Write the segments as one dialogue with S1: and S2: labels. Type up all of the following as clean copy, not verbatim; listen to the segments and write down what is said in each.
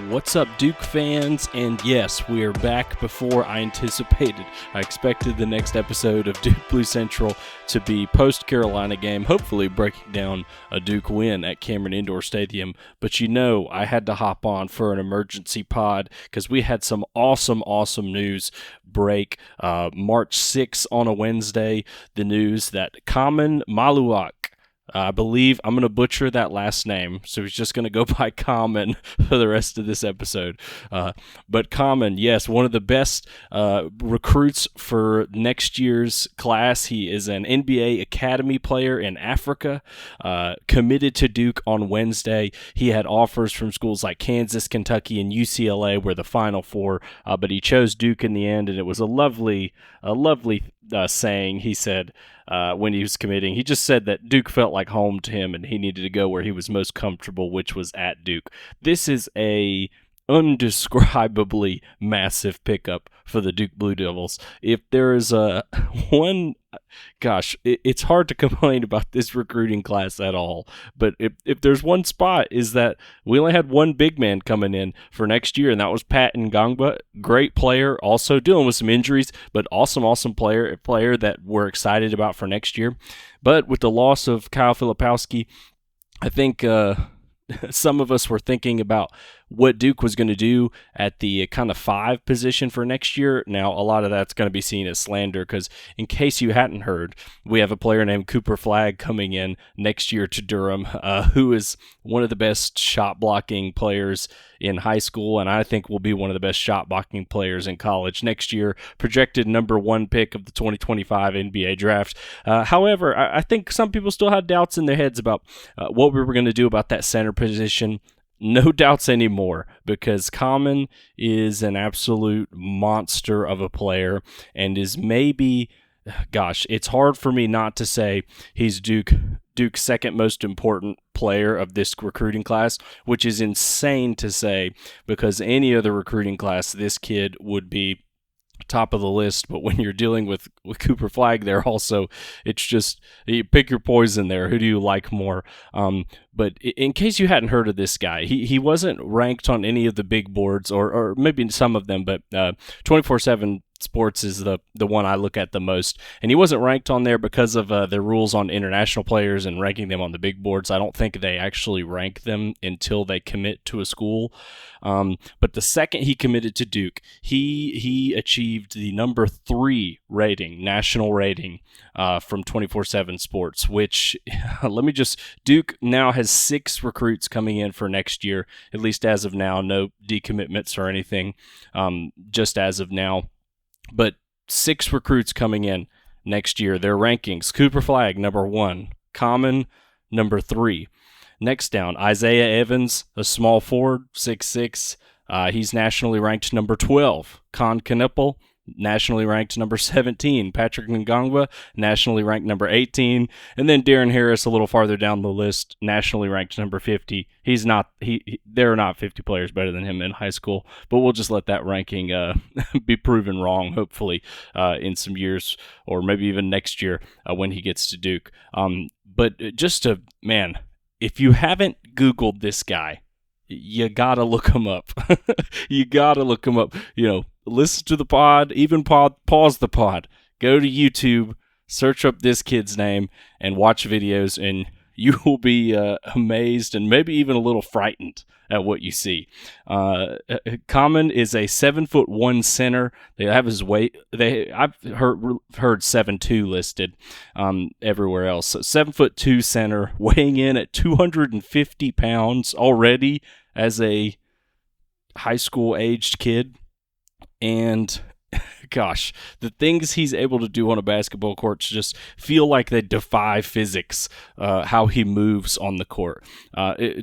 S1: What's up, Duke fans? And yes, we are back before I anticipated. I expected the next episode of Duke Blue Central to be post-Carolina game, hopefully breaking down a Duke win at Cameron Indoor Stadium. But I had to hop on for an emergency pod because we had some awesome news break. March 6th on a Wednesday, the news that Khaman Maluach, I believe I'm going to butcher that last name, so he's just going to go by Khaman for the rest of this episode. But Khaman, yes, one of the best recruits for next year's class. He is an NBA Academy player in Africa, committed to Duke on Wednesday. He had offers from schools like Kansas, Kentucky, and UCLA were the Final Four, but he chose Duke in the end, and it was a lovely saying. He said, when he was committing, he just said that Duke felt like home to him and he needed to go where he was most comfortable, which was at Duke. This is a undescribably massive pickup for the Duke Blue Devils. If there is it's hard to complain about this recruiting class at all, but if there's one spot, is that we only had one big man coming in for next year, and that was Pat Ngangba. Great player, also dealing with some injuries, but awesome player that we're excited about for next year. But with the loss of Kyle Filipowski, I think some of us were thinking about what Duke was going to do at the kind of 5 position for next year. Now, a lot of that's going to be seen as slander because, in case you hadn't heard, we have a player named Cooper Flagg coming in next year to Durham, who is one of the best shot-blocking players in high school, and I think will be one of the best shot-blocking players in college next year, projected number 1 pick of the 2025 NBA draft. However, I think some people still had doubts in their heads about what we were going to do about that center position. No doubts anymore, because Khaman is an absolute monster of a player and is maybe, it's hard for me not to say he's Duke's second most important player of this recruiting class, which is insane to say because any other recruiting class, this kid would be top of the list. But when you're dealing with Cooper Flagg there also, it's just, you pick your poison there. Who do you like more? But in case you hadn't heard of this guy, he wasn't ranked on any of the big boards, or maybe some of them, but 24/7 Sports is the one I look at the most, and he wasn't ranked on there because of the rules on international players and ranking them on the big boards. I don't think they actually rank them until they commit to a school. But the second he committed to Duke, he achieved the number 3 rating, national rating, from 24/7 Sports, which, Duke now has 6 recruits coming in for next year, at least as of now. No decommitments or anything, just as of now. But 6 recruits coming in next year. Their rankings: Cooper Flagg, number 1. Khaman, number 3. Next down, Isaiah Evans, a small forward, 6'6". He's nationally ranked number 12. Con Knueppel, nationally ranked number 17. Patrick Ngangba, nationally ranked number 18. And then Darren Harris, a little farther down the list, nationally ranked number 50. There are not 50 players better than him in high school, but we'll just let that ranking be proven wrong, hopefully, in some years, or maybe even next year when he gets to Duke. If you haven't Googled this guy, you gotta look him up. You gotta look him up. Listen to the pod, pause the pod, go to YouTube, search up this kid's name, and watch videos, and you will be amazed and maybe even a little frightened at what you see. Khaman is a 7'1" center. They have his weight. I've heard 7'2" listed everywhere else. So 7'2" center, weighing in at 250 pounds already as a high school aged kid. And the things he's able to do on a basketball court just feel like they defy physics, how he moves on the court.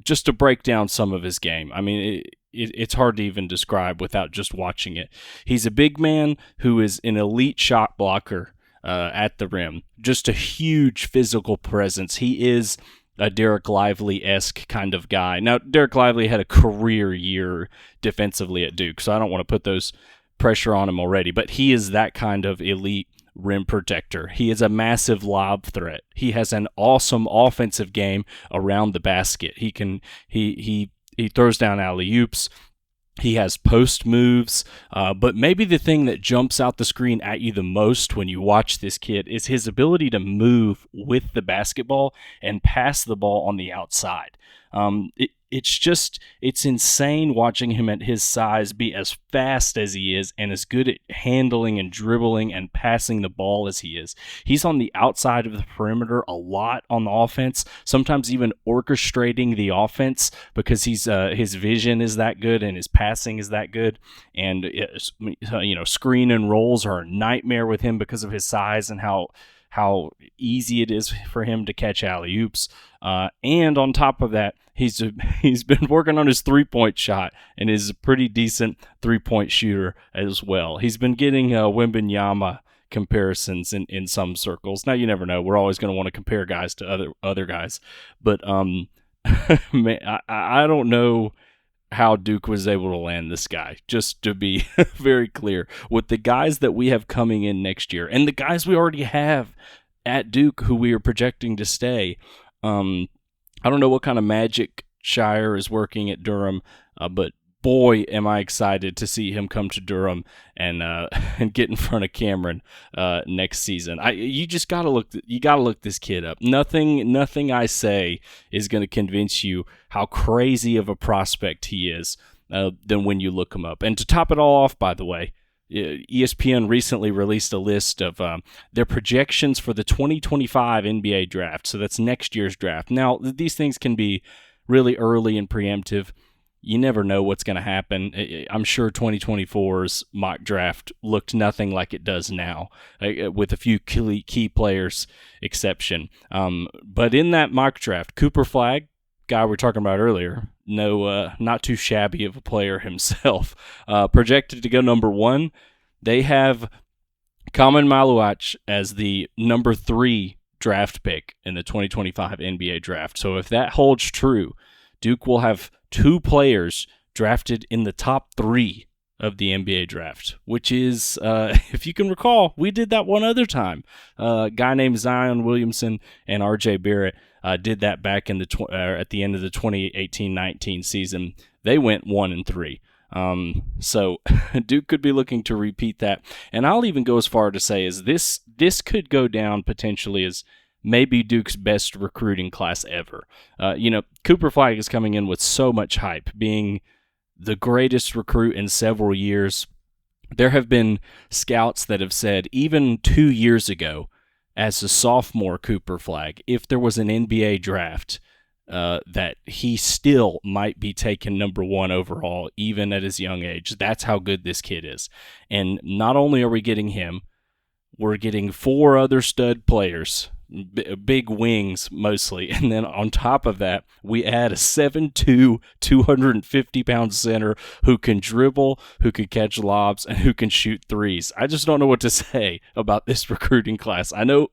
S1: Just to break down some of his game, I mean, it's hard to even describe without just watching it. He's a big man who is an elite shot blocker at the rim, just a huge physical presence. He is a Derek Lively-esque kind of guy. Now, Derek Lively had a career year defensively at Duke, so I don't want to put those pressure on him already, but he is that kind of elite rim protector. He is a massive lob threat. He has an awesome offensive game around the basket. He throws down alley-oops. He has post moves, but maybe the thing that jumps out the screen at you the most when you watch this kid is his ability to move with the basketball and pass the ball on the outside. It's insane watching him at his size be as fast as he is and as good at handling and dribbling and passing the ball as he is. He's on the outside of the perimeter a lot on the offense, sometimes even orchestrating the offense because his vision is that good and his passing is that good. And screen and rolls are a nightmare with him because of his size and how easy it is for him to catch alley-oops. And on top of that, he's been working on his three-point shot and is a pretty decent three-point shooter as well. He's been getting Wembanyama comparisons in some circles. Now, you never know. We're always going to want to compare guys to other guys. But man, I don't know how Duke was able to land this guy, just to be very clear. With the guys that we have coming in next year and the guys we already have at Duke who we are projecting to stay, I don't know what kind of magic Shire is working at Durham, but boy, am I excited to see him come to Durham and and get in front of Cameron next season. You just gotta look this kid up. Nothing I say is going to convince you how crazy of a prospect he is than when you look him up. And to top it all off, by the way, ESPN recently released a list of their projections for the 2025 NBA draft. So that's next year's draft. Now, these things can be really early and preemptive. You never know what's going to happen. I'm sure 2024's mock draft looked nothing like it does now, with a few key players exception. But in that mock draft, Cooper Flagg, guy we were talking about earlier, not too shabby of a player himself, projected to go number 1. They have Khaman Maluach as the number 3 draft pick in the 2025 NBA draft. So if that holds true, Duke will have 2 players drafted in the top 3 of the NBA draft, which is, if you can recall, we did that one other time. A guy named Zion Williamson and R.J. Barrett did that back in at the end of the 2018-19 season. They went 1 and 3. So Duke could be looking to repeat that. And I'll even go as far to say is this could go down potentially as maybe Duke's best recruiting class ever. Cooper Flagg is coming in with so much hype, being the greatest recruit in several years. There have been scouts that have said, even 2 years ago, as a sophomore Cooper Flagg, if there was an NBA draft, that he still might be taken number 1 overall, even at his young age. That's how good this kid is. And not only are we getting him, we're getting 4 other stud players, big wings mostly, and then on top of that, we add a 7'2", 250-pound center who can dribble, who can catch lobs, and who can shoot threes. I just don't know what to say about this recruiting class. I know,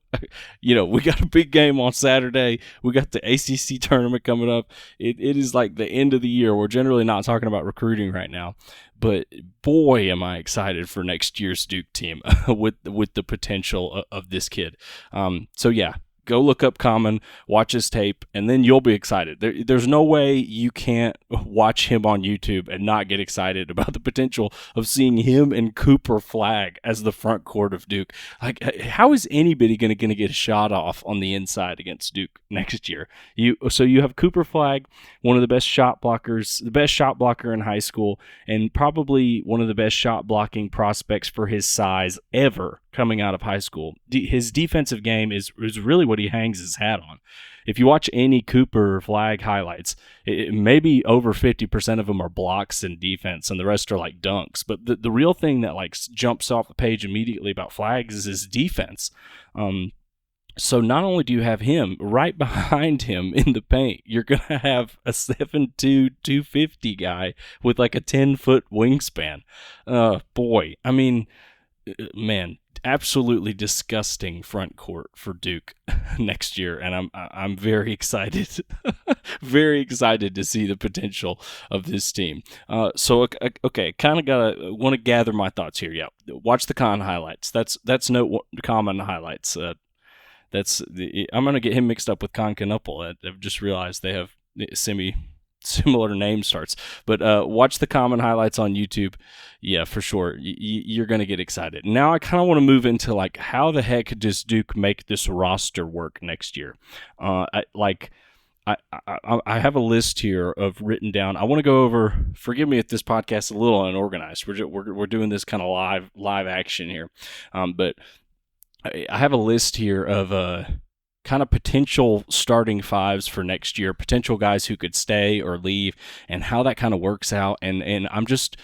S1: we got a big game on Saturday. We got the ACC tournament coming up. It is like the end of the year. We're generally not talking about recruiting right now. But boy, am I excited for next year's Duke team with the potential of this kid. So yeah, go look up Khaman, watch his tape, and then you'll be excited. There's no way you can't watch him on YouTube and not get excited about the potential of seeing him and Cooper Flagg as the front court of Duke. Like, how is anybody going to get a shot off on the inside against Duke next year? So you have Cooper Flagg, one of the best shot blockers, the best shot blocker in high school, and probably one of the best shot blocking prospects for his size ever coming out of high school. His defensive game is really what he hangs his hat on. If you watch any Cooper Flagg highlights, maybe over 50% of them are blocks and defense, and the rest are like dunks. But the real thing that jumps off the page immediately about Flagg is his defense. So not only do you have him, right behind him in the paint, you're going to have a 7'2", 250 guy with like a 10-foot wingspan. Boy, I mean, man, absolutely disgusting front court for Duke next year, and I'm very excited, very excited to see the potential of this team. So okay, kind of want to gather my thoughts here. Yeah, watch the highlights. That's no common highlights. I'm gonna get him mixed up with Constantinople. I've just realized they have similar name starts. But watch the Khaman highlights on YouTube. Yeah, for sure. You're going to get excited. Now I kind of want to move into like how the heck does Duke make this roster work next year? I have a list here of written down. I want to go over. Forgive me if this podcast is a little unorganized. We're doing this kind of live action here, but I have a list here of kind of potential starting fives for next year, potential guys who could stay or leave, and how that kind of works out. And I'm just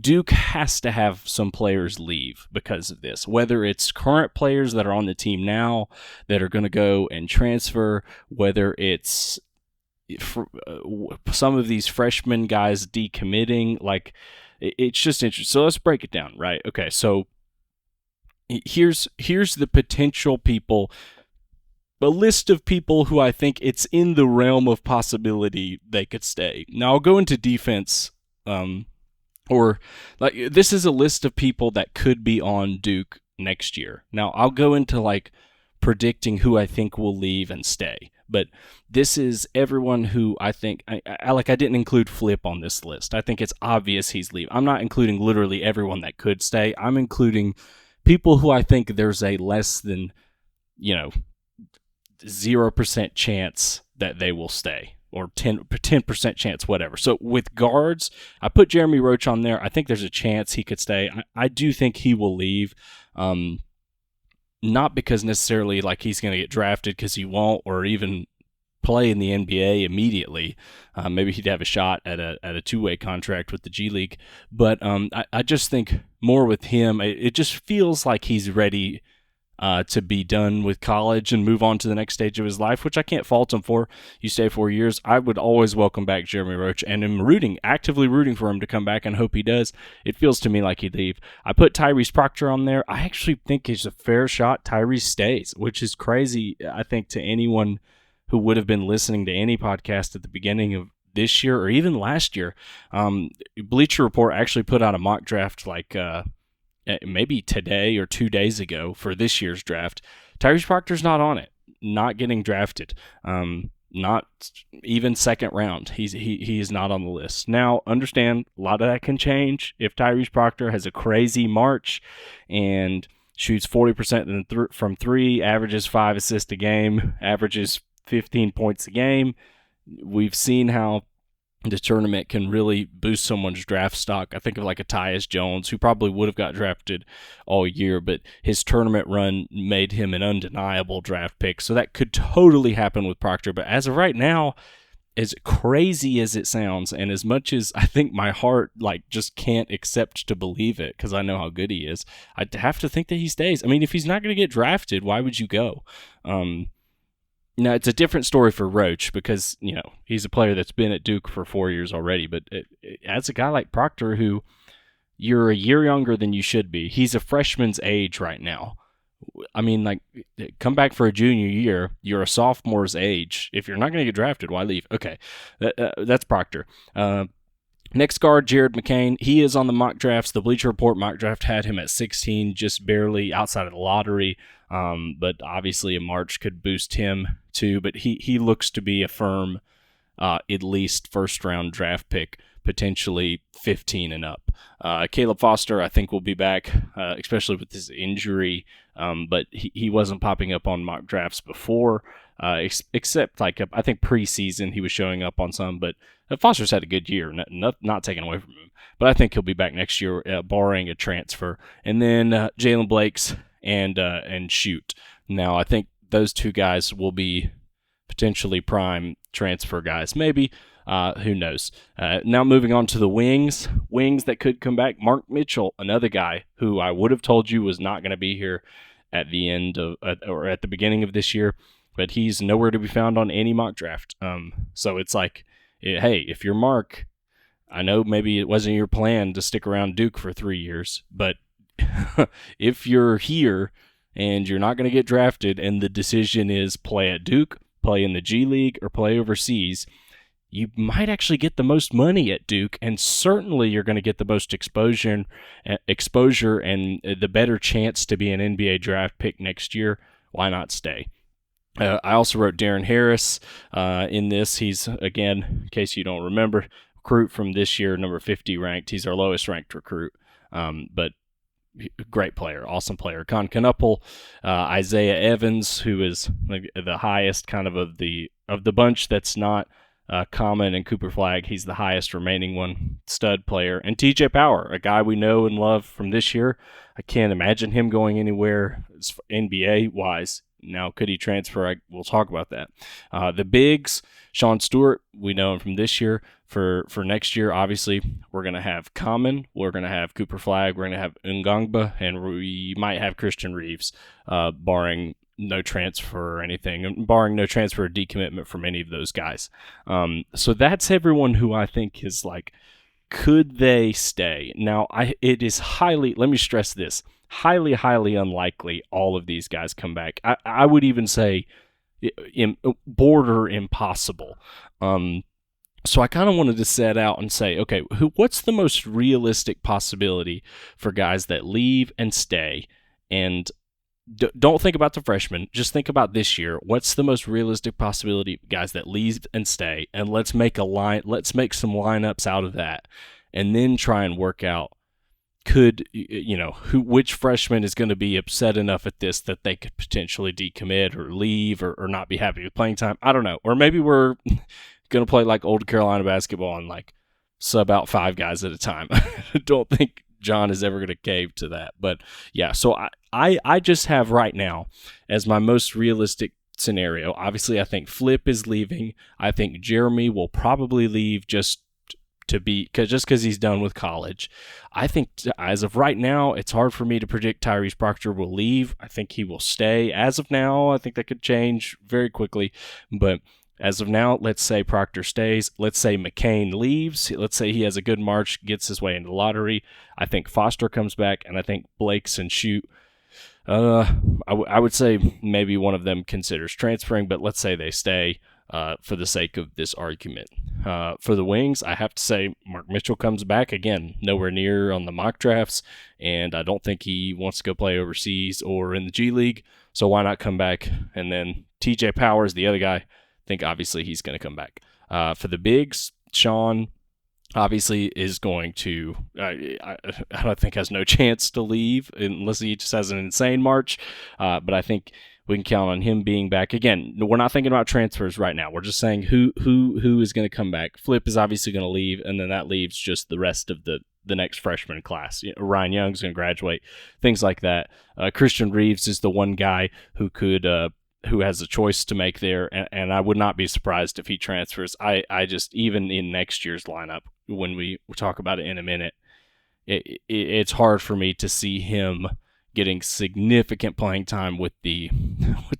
S1: Duke has to have some players leave because of this, whether it's current players that are on the team now that are going to go and transfer, whether it's some of these freshman guys decommitting. Like, it's just interesting. So let's break it down, right? Okay, so here's the potential people, a list of people who I think it's in the realm of possibility they could stay. Now I'll go into defense. Or like this is a list of people that could be on Duke next year. Now I'll go into like predicting who I think will leave and stay. But this is everyone who I think I didn't include Flip on this list. I think it's obvious he's leaving. I'm not including literally everyone that could stay. I'm including people who I think there's a less than 0% chance that they will stay. Or 10% chance, whatever. So with guards, I put Jeremy Roach on there. I think there's a chance he could stay. I do think he will leave. Not because necessarily like he's going to get drafted, because he won't, or even play in the NBA immediately. Maybe he'd have a shot at a two-way contract with the G League. But I just think more with him, it just feels like he's ready to be done with college and move on to the next stage of his life, which I can't fault him for. You stay 4 years. I would always welcome back Jeremy Roach, and am actively rooting for him to come back, and hope he does. It feels to me like he'd leave. I put Tyrese Proctor on there. I actually think it's a fair shot Tyrese stays, which is crazy, I think, to anyone who would have been listening to any podcast at the beginning of this year or even last year. Bleacher Report actually put out a mock draft like maybe today or 2 days ago for this year's draft. Tyrese Proctor's not on it, not getting drafted, not even second round. He is not on the list. Now, understand, a lot of that can change if Tyrese Proctor has a crazy March and shoots 40% from three, averages 5 assists a game, averages 15 points a game. We've seen how the tournament can really boost someone's draft stock. I think of like a Tyus Jones, who probably would have got drafted all year, but his tournament run made him an undeniable draft pick. So that could totally happen with Proctor. But as of right now, as crazy as it sounds, and as much as I think my heart just can't accept to believe it because I know how good he is, I'd have to think that he stays. I mean, if he's not going to get drafted, why would you go? Now, it's a different story for Roach because, he's a player that's been at Duke for 4 years already. But as a guy like Proctor, who you're a year younger than you should be, he's a freshman's age right now. I mean, come back for a junior year, you're a sophomore's age. If you're not going to get drafted, why leave? Okay, that's Proctor. Next guard, Jared McCain. He is on the mock drafts. The Bleacher Report mock draft had him at 16, just barely outside of the lottery. But obviously a March could boost him too. But he looks to be a firm, at least first-round draft pick, potentially 15 and up. Caleb Foster, I think, will be back, especially with his injury. But he wasn't popping up on mock drafts before, except I think preseason he was showing up on some. But Foster's had a good year, not taken away from him. But I think he'll be back next year, barring a transfer. And then Jalen Blakes and Shoot. Now, I think those two guys will be potentially prime transfer guys. Maybe. Who knows? Now moving on to the wings that could come back. Mark Mitchell, another guy who I would have told you was not going to be here at the end of or at the beginning of this year, but he's nowhere to be found on any mock draft. So it's like, hey, if you're Mark, I know maybe it wasn't your plan to stick around Duke for 3 years, but if you're here and you're not going to get drafted and the decision is play at Duke, play in the G League, or play overseas, you might actually get the most money at Duke, and certainly you're going to get the most exposure and the better chance to be an NBA draft pick next year. Why not stay? I also wrote Darren Harris in this. He's, again, in case you don't remember, recruit from this year, number 50 ranked. He's our lowest ranked recruit, but great player, awesome player. Con Knuppel, Isaiah Evans, who is the highest kind of the bunch that's not Khaman and Cooper Flagg. He's the highest remaining one, stud player. And TJ Power, a guy we know and love from this year. I can't imagine him going anywhere NBA-wise. Now, could he transfer? We'll talk about that. The bigs, Sean Stewart, we know him from this year. For next year, obviously, we're going to have Khaman, we're going to have Cooper Flagg, we're going to have Ngangba, and we might have Christian Reeves, barring no transfer or anything, barring no transfer or decommitment from any of those guys. So that's everyone who I think is like, could they stay? Now, it is highly, let me stress this, highly, highly unlikely all of these guys come back. I would even say border impossible. So I kind of wanted to set out and say, okay, what's the most realistic possibility for guys that leave and stay? And don't think about the freshmen. Just think about this year. What's the most realistic possibility, guys that leave and stay? And let's make Let's make some lineups out of that, and then try and work out. Which freshman is going to be upset enough at this that they could potentially decommit or leave or not be happy with playing time? I don't know. Or maybe we're going to play like old Carolina basketball and like sub out 5 guys at a time. I don't think John is ever going to cave to that. But yeah, so I just have right now as my most realistic scenario. Obviously, I think Flip is leaving. I think Jeremy will probably leave just because he's done with college. I think as of right now, it's hard for me to predict Tyrese Proctor will leave. I think he will stay. As of now, I think that could change very quickly. But as of now, let's say Proctor stays. Let's say McCain leaves. Let's say he has a good March, gets his way into the lottery. I think Foster comes back, and I think Blake's and Shoot. I would say maybe one of them considers transferring, but let's say they stay for the sake of this argument. For the wings, I have to say Mark Mitchell comes back. Again, nowhere near on the mock drafts, and I don't think he wants to go play overseas or in the G League, so why not come back? And then TJ Powers, the other guy, I think obviously he's going to come back. For the bigs, Sean obviously is going to, I don't think has no chance to leave unless he just has an insane March, but I think we can count on him being back. Again, we're not thinking about transfers right now. We're just saying who is going to come back. Flip is obviously going to leave, and then that leaves just the rest of the next freshman class. Ryan Young's going to graduate, things like that. Christian Reeves is the one guy who could who has a choice to make there, and I would not be surprised if he transfers. I just, even in next year's lineup, when we talk about it in a minute, it's hard for me to see him getting significant playing time with the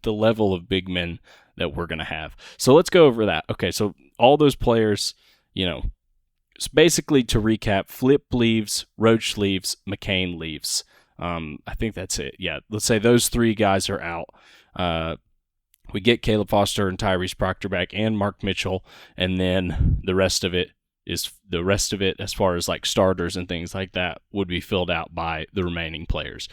S1: level of big men that we're going to have. So let's go over that. Okay, so all those players, basically to recap, Flip leaves, Roach leaves, McCain leaves. I think that's it. Yeah, let's say those 3 guys are out. We get Caleb Foster and Tyrese Proctor back and Mark Mitchell, and then the rest of it as far as like starters and things like that would be filled out by the remaining players.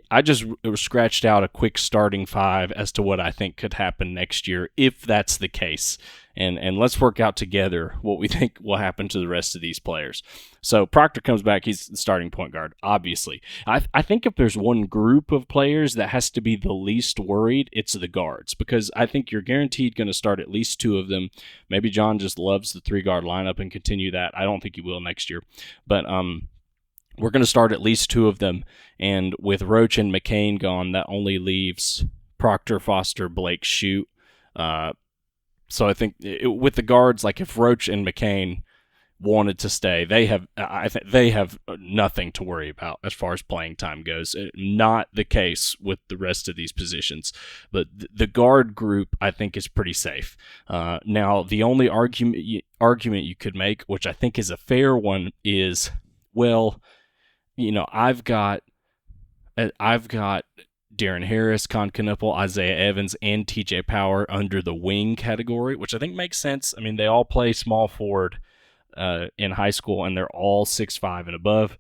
S1: I just scratched out a quick starting 5 as to what I think could happen next year if that's the case. And let's work out together what we think will happen to the rest of these players. So Proctor comes back. He's the starting point guard, obviously. I think if there's one group of players that has to be the least worried, it's the guards, because I think you're guaranteed going to start at least 2 of them. Maybe John just loves the 3-guard lineup and continue that. I don't think he will next year. But we're going to start at least 2 of them. And with Roach and McCain gone, that only leaves Proctor, Foster, Blake, Shoot. So I think with the guards, like if Roach and McCain wanted to stay, they have nothing to worry about as far as playing time goes. Not the case with the rest of these positions, but the guard group I think is pretty safe. Now the only argument you could make, which I think is a fair one, is, well, I've got Darren Harris, Con Knuppel, Isaiah Evans, and TJ Power under the wing category, which I think makes sense. I mean, they all play small forward in high school, and they're all 6'5" and above.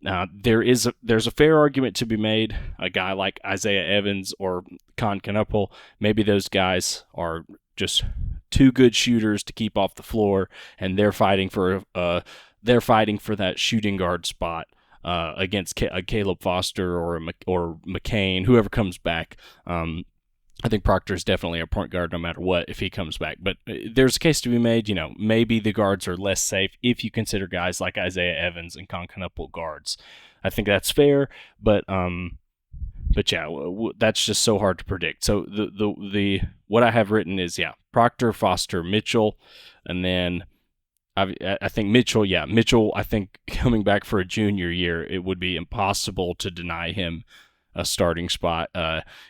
S1: There's a fair argument to be made. A guy like Isaiah Evans or Con Knuppel, maybe those guys are just too good shooters to keep off the floor, and they're fighting for that shooting guard spot against Caleb Foster or McCain, whoever comes back. I think Proctor is definitely a point guard no matter what if he comes back. But there's a case to be made, maybe the guards are less safe if you consider guys like Isaiah Evans and Con Knuppel guards. I think that's fair, but yeah, that's just so hard to predict. So the what I have written is, Proctor, Foster, Mitchell, and then I think Mitchell, I think coming back for a junior year, it would be impossible to deny him a starting spot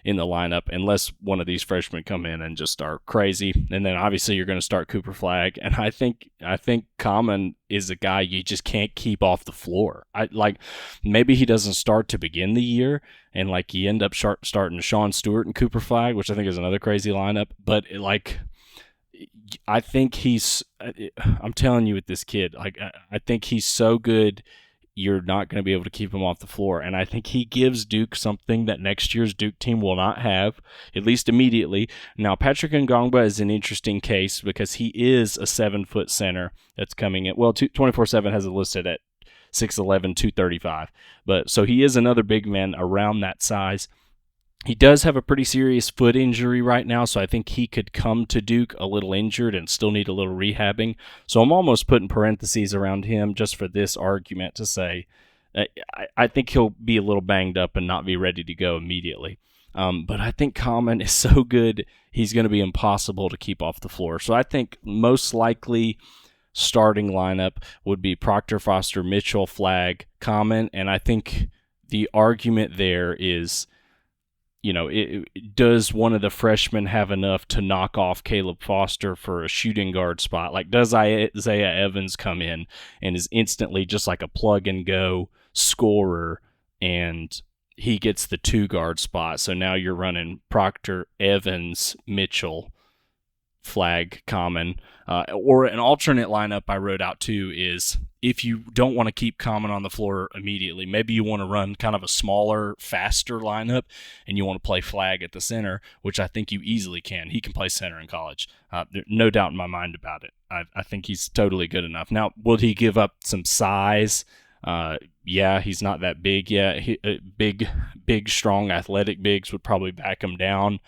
S1: in the lineup unless one of these freshmen come in and just start crazy. And then obviously you're going to start Cooper Flagg, and I think Khaman is a guy you just can't keep off the floor. Maybe he doesn't start to begin the year, and you end up starting Sean Stewart and Cooper Flagg, which I think is another crazy lineup. But I think I'm telling you with this kid, I think he's so good, you're not going to be able to keep him off the floor. And I think he gives Duke something that next year's Duke team will not have, at least immediately. Now, Patrick Ngongba is an interesting case because he is a 7-foot center that's coming in. Well, 24/7 has it listed at 6'11", 235. But so he is another big man around that size. He does have a pretty serious foot injury right now, so I think he could come to Duke a little injured and still need a little rehabbing. So I'm almost putting parentheses around him just for this argument to say I think he'll be a little banged up and not be ready to go immediately. But I think Khaman is so good, he's going to be impossible to keep off the floor. So I think most likely starting lineup would be Proctor, Foster, Mitchell, Flagg, Khaman, and I think the argument there is, does one of the freshmen have enough to knock off Caleb Foster for a shooting guard spot? Does Isaiah Evans come in and is instantly just like a plug-and-go scorer, and he gets the 2-guard spot? So now you're running Proctor, Evans, Mitchell, Flagg, Khaman. Or an alternate lineup I wrote out too is, if you don't want to keep Khaman on the floor immediately, maybe you want to run kind of a smaller, faster lineup, and you want to play Flagg at the center, which I think you easily can. He can play center in college. There's no doubt in my mind about it. I think he's totally good enough. Now, will he give up some size? He's not that big yet. Big, strong, athletic bigs would probably back him down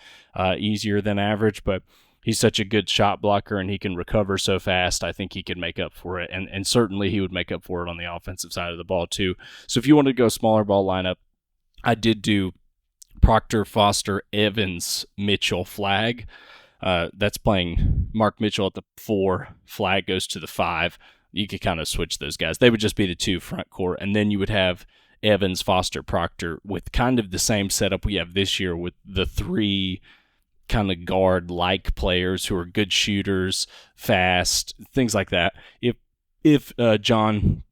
S1: easier than average, but he's such a good shot blocker and he can recover so fast. I think he could make up for it, and certainly he would make up for it on the offensive side of the ball too. So if you want to go smaller ball lineup, I did do Proctor, Foster, Evans, Mitchell, Flagg. That's playing Mark Mitchell at the 4. Flagg goes to the 5. You could kind of switch those guys. They would just be the 2 front court, and then you would have Evans, Foster, Proctor with kind of the same setup we have this year with the 3 kind of guard-like players who are good shooters, fast, things like that. If John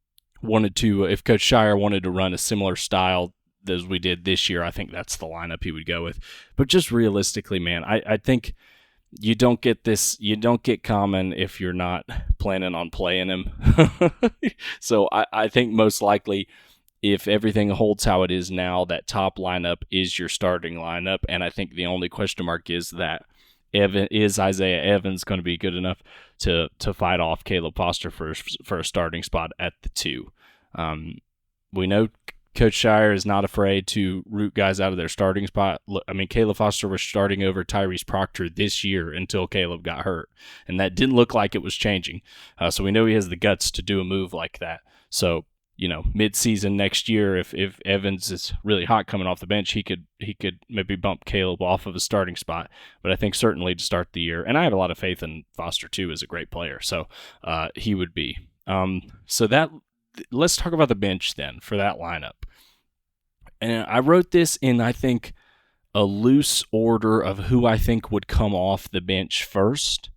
S1: wanted to, if Coach Shire wanted to run a similar style as we did this year, I think that's the lineup he would go with. But just realistically, man, I think you don't get Khaman if you're not planning on playing him. So I think most likely, if everything holds how it is now, that top lineup is your starting lineup, and I think the only question mark is that is Isaiah Evans going to be good enough to fight off Caleb Foster for a starting spot at the 2? We know Coach Shire is not afraid to root guys out of their starting spot. I mean, Caleb Foster was starting over Tyrese Proctor this year until Caleb got hurt, and that didn't look like it was changing. So we know he has the guts to do a move like that. So, mid-season next year, if Evans is really hot coming off the bench, he could maybe bump Caleb off of a starting spot. But I think certainly to start the year, and I have a lot of faith in Foster too as a great player, so he would be. Let's talk about the bench then for that lineup. And I wrote this in, I think, a loose order of who I think would come off the bench first.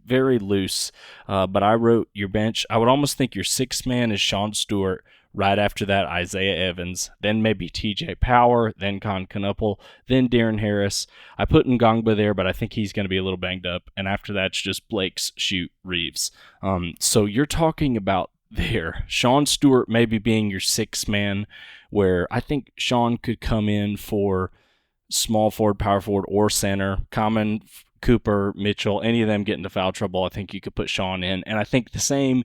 S1: Very loose, but I wrote your bench. I would almost think your 6th man is Sean Stewart. Right after that, Isaiah Evans. Then maybe TJ Power. Then Con Knuppel. Then Darren Harris. I put Ngongba there, but I think he's going to be a little banged up. And after that, it's just Blake's, Shoot, Reeves. So you're talking about there. Sean Stewart maybe being your sixth man, where I think Sean could come in for small forward, power forward, or center. Khaman, Cooper, Mitchell, any of them get into foul trouble, I think you could put Sean in. And I think the same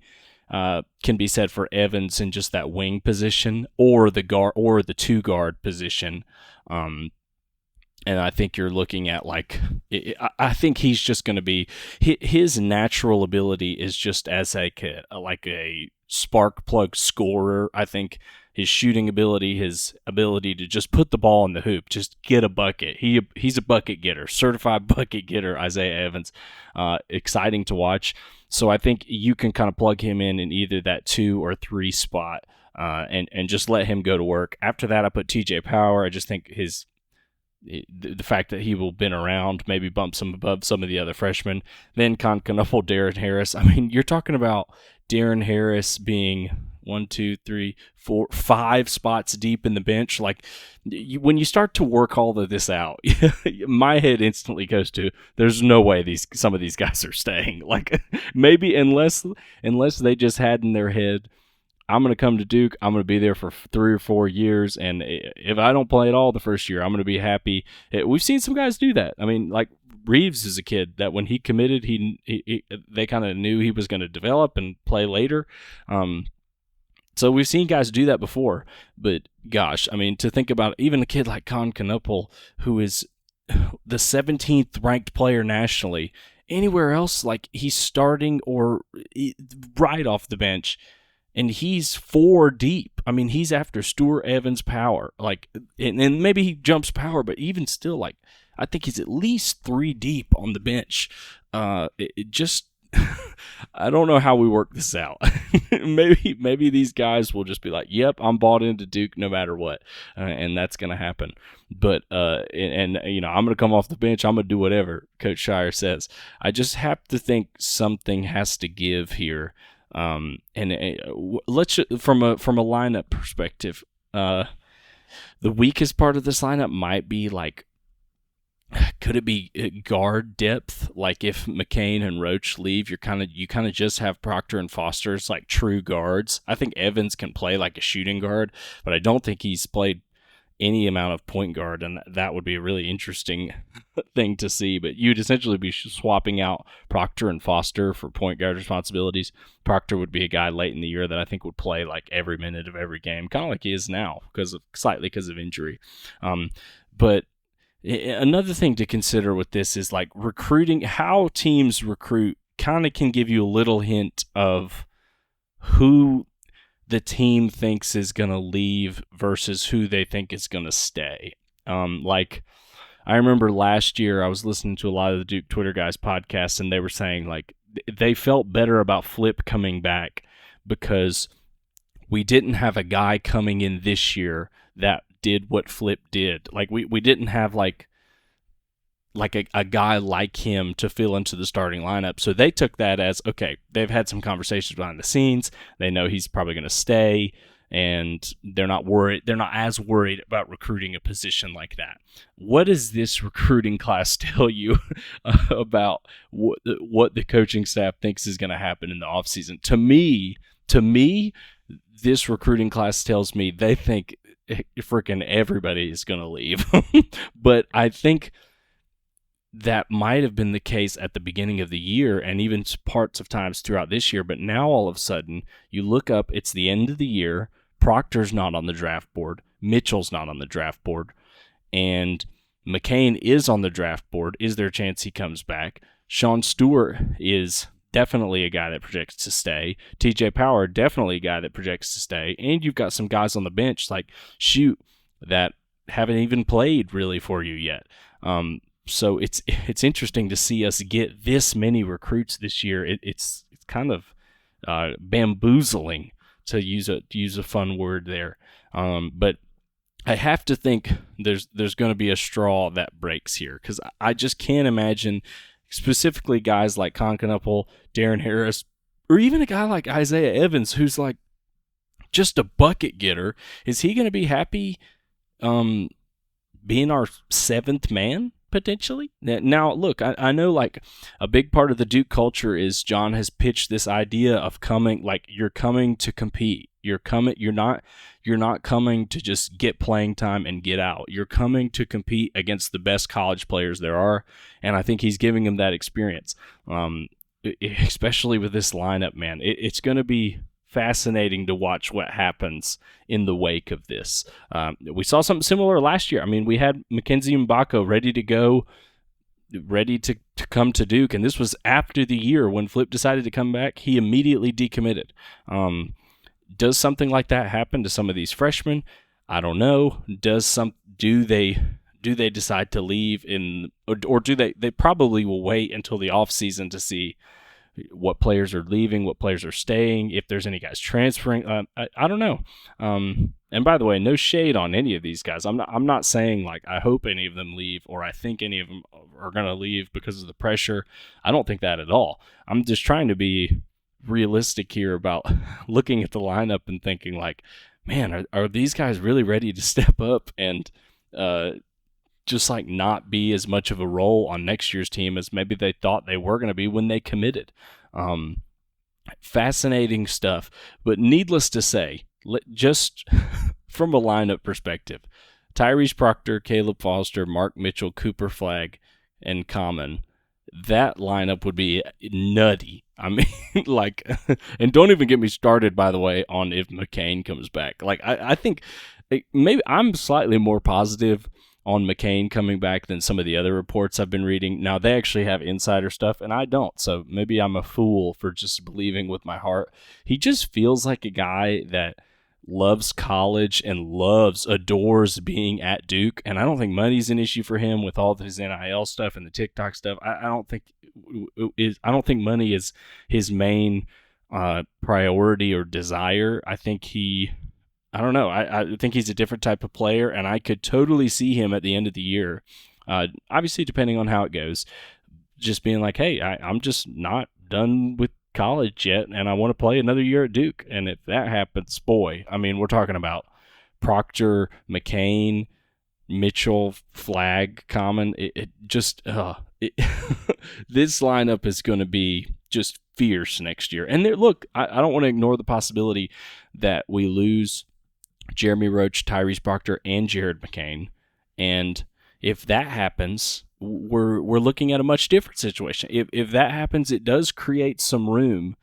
S1: can be said for Evans in just that wing position or the guard or the two guard position. And I think you're looking at I think he's just going to be his natural ability is just as a spark plug scorer. I think his shooting ability, his ability to just put the ball in the hoop, just get a bucket. He's a bucket getter, certified bucket getter, Isaiah Evans. Exciting to watch. So I think you can kind of plug him in either that 2 or 3 spot and just let him go to work. After that, I put TJ Power. I just think the fact that he will been around maybe bumps him above some of the other freshmen. Then Knuffle, Darren Harris. I mean, you're talking about Darren Harris being 1, 2, 3, 4, 5 spots deep in the bench. When you start to work all of this out, my head instantly goes to, there's no way some of these guys are staying. Maybe unless they just had in their head, I'm going to come to Duke, I'm going to be there for 3 or 4 years, and if I don't play at all the first year, I'm going to be happy. We've seen some guys do that. I mean, like Reeves is a kid that when he committed, they kind of knew he was going to develop and play later. So we've seen guys do that before, but gosh, I mean, to think about even a kid like Knuffle, who is the 17th ranked player nationally, anywhere else, he's starting or right off the bench, and he's 4 deep. I mean, he's after Stewart, Evans, Power. And maybe he jumps Power, but even still, I think he's at least 3 deep on the bench. It just, I don't know how we work this out. maybe these guys will just be like, yep, I'm bought into Duke no matter what. And that's going to happen. But, I'm going to come off the bench. I'm going to do whatever Coach Shire says. I just have to think something has to give here. Let's from a lineup perspective, the weakest part of this lineup might be could it be guard depth? If McCain and Roach leave, you kind of just have Proctor and Foster as true guards. I think Evans can play a shooting guard, but I don't think he's played any amount of point guard, and that would be a really interesting thing to see. But you'd essentially be swapping out Proctor and Foster for point guard responsibilities. Proctor would be a guy late in the year that I think would play every minute of every game, kind of like he is now, slightly because of injury. But another thing to consider with this is recruiting. How teams recruit kind of can give you a little hint of who the team thinks is going to leave versus who they think is going to stay. I remember last year I was listening to a lot of the Duke Twitter guys podcasts, and they were saying they felt better about Flip coming back because we didn't have a guy coming in this year that did what Flip did. We didn't have a guy like him to fill into the starting lineup. So they took that as, okay, they've had some conversations behind the scenes. They know he's probably going to stay, and they're not worried. They're not as worried about recruiting a position like that. What does this recruiting class tell you about what the coaching staff thinks is going to happen in the offseason? To me, this recruiting class tells me they think freaking everybody is going to leave. But I think that might have been the case at the beginning of the year and even parts of times throughout this year. But now all of a sudden you look up, it's the end of the year. Proctor's not on the draft board. Mitchell's not on the draft board. And McCain is on the draft board. Is there a chance he comes back? Sean Stewart is definitely a guy that projects to stay. TJ Power, definitely a guy that projects to stay. And you've got some guys on the bench that haven't even played really for you yet. So it's interesting to see us get this many recruits this year. It's kind of bamboozling, to use a fun word there. But I have to think there's going to be a straw that breaks here, because I just can't imagine specifically guys like Knuffle, Darren Harris, or even a guy like Isaiah Evans, who's just a bucket getter. Is he going to be happy being our 7th man potentially. Now, look, I know like a big part of the Duke culture is John has pitched this idea of coming, like you're coming to compete. You're not coming to just get playing time and get out. You're coming to compete against the best college players there are, and I think he's giving them that experience. Especially with this lineup, man, it's going to be fascinating to watch what happens in the wake of this. We saw something similar last year. I mean, we had Mackenzie Mbako ready to go, ready to come to Duke, and this was after the year when Flip decided to come back. He immediately decommitted. Does something like that happen to some of these freshmen? I don't know. Do they decide to leave or do they probably will wait until the offseason to see what players are leaving, what players are staying, if there's any guys transferring. I don't know. And by the way, no shade on any of these guys. I'm not saying like I hope any of them leave or I think any of them are going to leave because of the pressure. I don't think that at all. I'm just trying to be realistic here about looking at the lineup and thinking like, man, are these guys really ready to step up and just like not be as much of a role on next year's team as maybe they thought they were going to be when they committed. Fascinating stuff, but needless to say, just from a lineup perspective, Tyrese Proctor, Caleb Foster, Mark Mitchell, Cooper Flagg, and Khaman, that lineup would be nutty. I mean, like, and don't even get me started, by the way, on if McCain comes back. Like, I think maybe I'm slightly more positive on McCain coming back than some of the other reports I've been reading. Now, they actually have insider stuff, and I don't, so maybe I'm a fool for just believing with my heart. He just feels like a guy that loves college and adores being at Duke, and I don't think money's an issue for him with all of his NIL stuff and the TikTok stuff. I don't think money is his main priority or desire. I think I don't know. I think he's a different type of player, and I could totally see him at the end of the year, obviously depending on how it goes, just being like, hey, I'm just not done with college yet, and I want to play another year at Duke. And if that happens, boy, I mean, we're talking about Proctor, McCain, Mitchell, Flagg, Khaman. This lineup is going to be just fierce next year. And look, I don't want to ignore the possibility that we lose Jeremy Roach, Tyrese Proctor, and Jared McCain. And if that happens, we're looking at a much different situation. If that happens, it does create some room.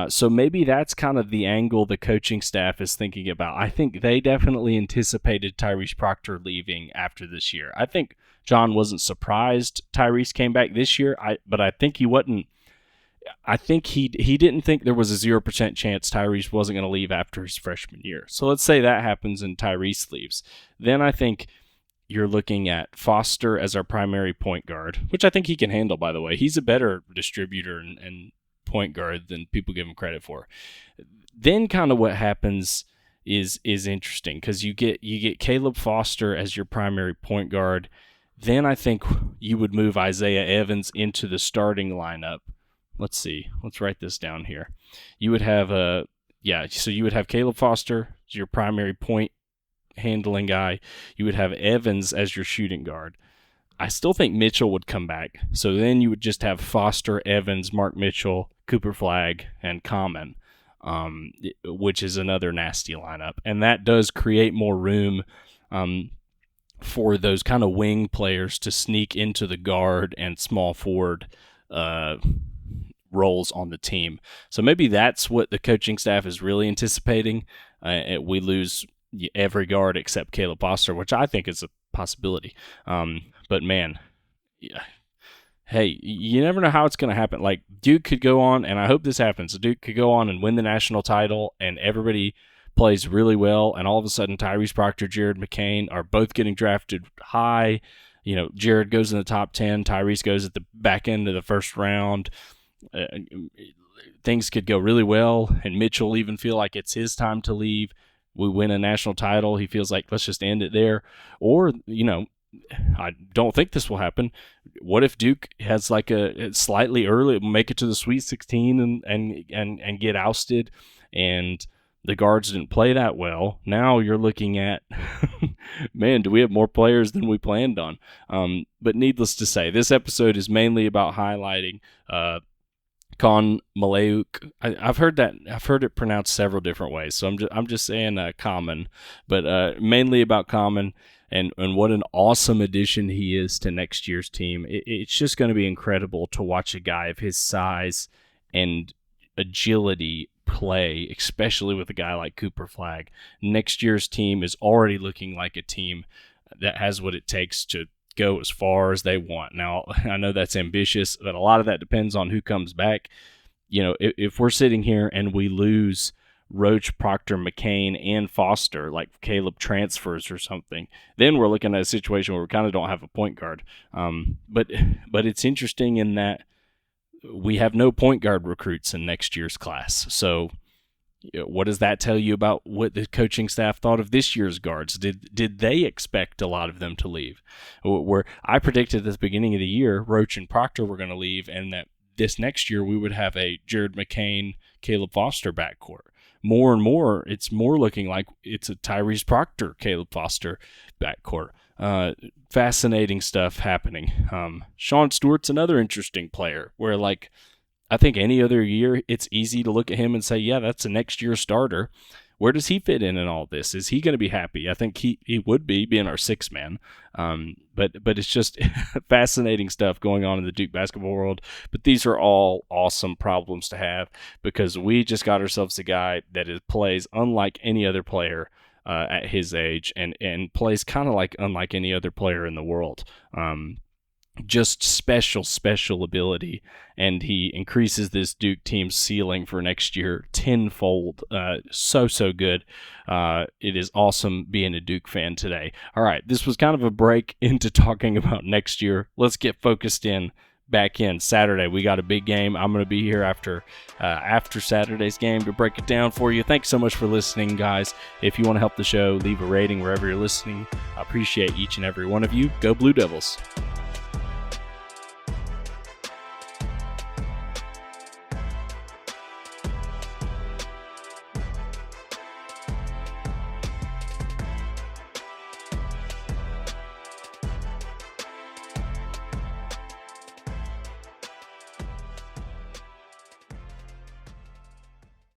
S1: So maybe that's kind of the angle the coaching staff is thinking about. I think they definitely anticipated Tyrese Proctor leaving after this year. I think John wasn't surprised Tyrese came back this year, but I think he wasn't. I think he didn't think there was a 0% chance Tyrese wasn't going to leave after his freshman year. So let's say that happens and Tyrese leaves. Then I think you're looking at Foster as our primary point guard, which I think he can handle, by the way. He's a better distributor and point guard than people give him credit for. Then kind of what happens is interesting because you get Caleb Foster as your primary point guard. Then I think you would move Isaiah Evans into the starting lineup. Let's see. Let's write this down here. You would have so you would have Caleb Foster as your primary point handling guy. You would have Evans as your shooting guard. I still think Mitchell would come back. So then you would just have Foster, Evans, Mark Mitchell, Cooper Flagg, and Khaman, which is another nasty lineup. And that does create more room for those kind of wing players to sneak into the guard and small forward roles on the team. So maybe that's what the coaching staff is really anticipating. We lose every guard except Caleb Foster, which I think is a possibility. But man, yeah. Hey, you never know how it's going to happen. Like Duke could go on, and I hope this happens. Duke could go on and win the national title, and everybody plays really well, and all of a sudden Tyrese Proctor, Jared McCain are both getting drafted high. You know, Jared goes in the top 10, Tyrese goes at the back end of the first round. Things could go really well, and Mitchell even feel like it's his time to leave. We win a national title. He feels like, let's just end it there. Or, you know, I don't think this will happen. What if Duke has like a slightly early, make it to the Sweet 16 and get ousted, and The guards didn't play that well. Now you're looking at, man, do we have more players than we planned on? But needless to say, this episode is mainly about highlighting Khaman Maluach. I've heard it pronounced several different ways, so I'm just saying Khaman, but mainly about Khaman and what an awesome addition he is to next year's team. It's just going to be incredible to watch a guy of his size and agility play, especially with a guy like Cooper Flagg. Next year's team is already looking like a team that has what it takes to go as far as they want. Now, I know that's ambitious, but a lot of that depends on who comes back. You know, if we're sitting here and we lose Roach, Proctor, McCain, and Foster, like Caleb transfers or something, then we're looking at a situation where we kind of don't have a point guard. But it's interesting in that we have no point guard recruits in next year's class. So what does that tell you about what the coaching staff thought of this year's guards? Did they expect a lot of them to leave? Where I predicted at the beginning of the year, Roach and Proctor were going to leave, and that this next year we would have a Jared McCain, Caleb Foster backcourt. More and more, it's more looking like it's a Tyrese Proctor, Caleb Foster backcourt. Fascinating stuff happening. Sean Stewart's another interesting player where, like, I think any other year it's easy to look at him and say, yeah, that's a next year starter. Where does he fit in all this? Is he going to be happy? I think he would be, being our sixth man. But it's just fascinating stuff going on in the Duke basketball world. But these are all awesome problems to have, because we just got ourselves a guy that plays unlike any other player at his age, and plays kind of like unlike any other player in the world. Just special ability, and he increases this Duke team's ceiling for next year tenfold. So good. It is awesome being a Duke fan today. All right, this was kind of a break into talking about next year. Let's get focused back in. Saturday, we got a big game. I'm going to be here after Saturday's game to break it down for you. Thanks so much for listening, guys. If you want to help the show, leave a rating wherever you're listening. I appreciate each and every one of you. Go Blue Devils.